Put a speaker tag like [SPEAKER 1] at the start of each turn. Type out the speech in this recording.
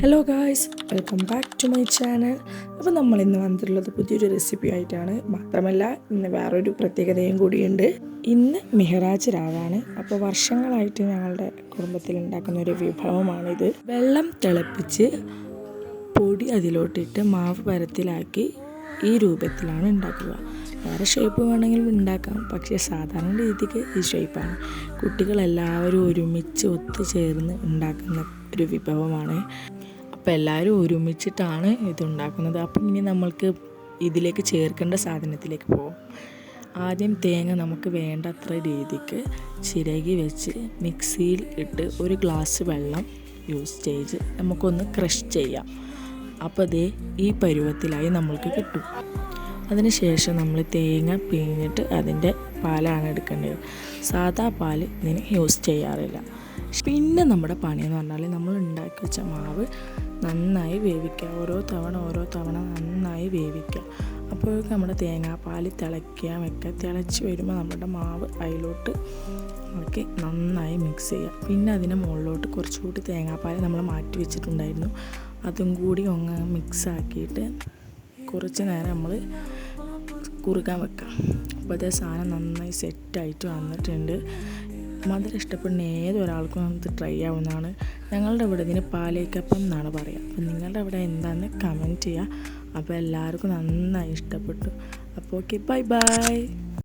[SPEAKER 1] Hello guys, welcome back to my channel. അപ്പോൾ നമ്മൾ ഇന്ന് വന്നിട്ടുള്ളത് പുതിയൊരു റെസിപ്പി ആയിട്ടാണ്. മാത്രമല്ല ഇന്ന് വേറൊരു പ്രത്യേകതയും കൂടിയുണ്ട്. ഇന്ന് മിഹ്റാജ് രാവാണ്. അപ്പോൾ വർഷങ്ങളായിട്ട് ഞങ്ങളുടെ കുടുംബത്തിൽ ഉണ്ടാക്കുന്ന ഒരു വിഭവമാണിത്. വെള്ളം തിളപ്പിച്ച് പൊടി അതിലോട്ടിട്ട് മാവ് പരത്തിലാക്കി ഈ രൂപത്തിലാണ് ഉണ്ടാക്കുക. വേറെ ഷേപ്പ് വേണമെങ്കിൽ ഉണ്ടാക്കാം, പക്ഷേ സാധാരണ രീതിക്ക് ഈ ഷേപ്പാണ്. കുട്ടികളെല്ലാവരും ഒരുമിച്ച് ഒത്തുചേർന്ന് ഉണ്ടാക്കുന്ന ഒരു വിഭവമാണ്. അപ്പോൾ എല്ലാവരും ഒരുമിച്ചിട്ടാണ് ഇതുണ്ടാക്കുന്നത്. അപ്പം ഇനി നമ്മൾക്ക് ഇതിലേക്ക് ചേർക്കേണ്ട സാധനത്തിലേക്ക് പോകാം. ആദ്യം തേങ്ങ നമുക്ക് വേണ്ടത്ര രീതിക്ക് ചിരകി വെച്ച് മിക്സിയിൽ ഇട്ട് ഒരു ഗ്ലാസ് വെള്ളം യൂസ് ചെയ്ത് നമുക്കൊന്ന് ക്രഷ് ചെയ്യാം. അപ്പോൾ ദേ ഈ പരുവത്തിലായി നമ്മൾക്ക് കിട്ടും. അതിനുശേഷം നമ്മൾ തേങ്ങ പിഴിഞ്ഞിട്ട് അതിൻ്റെ പാലാണ് എടുക്കേണ്ടത്. സാദാ പാൽ ഇതിന് യൂസ് ചെയ്യാറില്ല. പിന്നെ നമ്മുടെ പണിയെന്ന് പറഞ്ഞാൽ നമ്മൾ ഉണ്ടാക്കി വെച്ച മാവ് നന്നായി വേവിക്കുക. ഓരോ തവണ നന്നായി വേവിക്കുക. അപ്പോൾ നമ്മുടെ തേങ്ങാപ്പാൽ തിളയ്ക്കാൻ വെക്കുക. തിളച്ച് വരുമ്പോൾ നമ്മുടെ മാവ് അതിലോട്ട് ആക്കി നന്നായി മിക്സ് ചെയ്യുക. പിന്നെ അതിന് മുകളിലോട്ട് കുറച്ചുകൂടി തേങ്ങാപ്പാൽ നമ്മൾ മാറ്റി വെച്ചിട്ടുണ്ടായിരുന്നു. അതും കൂടി ഒന്ന് മിക്സ് ആക്കിയിട്ട് കുറച്ച് നേരം നമ്മൾ കുറുകാൻ വെക്കാം. അപ്പോൾ അതേ സാധനം നന്നായി സെറ്റായിട്ട് വന്നിട്ടുണ്ട്. മധുരം ഇഷ്ടപ്പെടുന്ന ഏതൊരാൾക്കും ഇത് ട്രൈ ആവുന്നതാണ്. ഞങ്ങളുടെ ഇവിടെ ഇതിന് പാലേക്കപ്പം എന്നാണ് പറയുക. അപ്പം നിങ്ങളുടെ അവിടെ എന്താണെന്ന് കമൻറ്റ് ചെയ്യുക. അപ്പോൾ എല്ലാവർക്കും നന്നായി ഇഷ്ടപ്പെട്ടു. അപ്പോൾ ഓക്കെ, ബൈ ബൈ.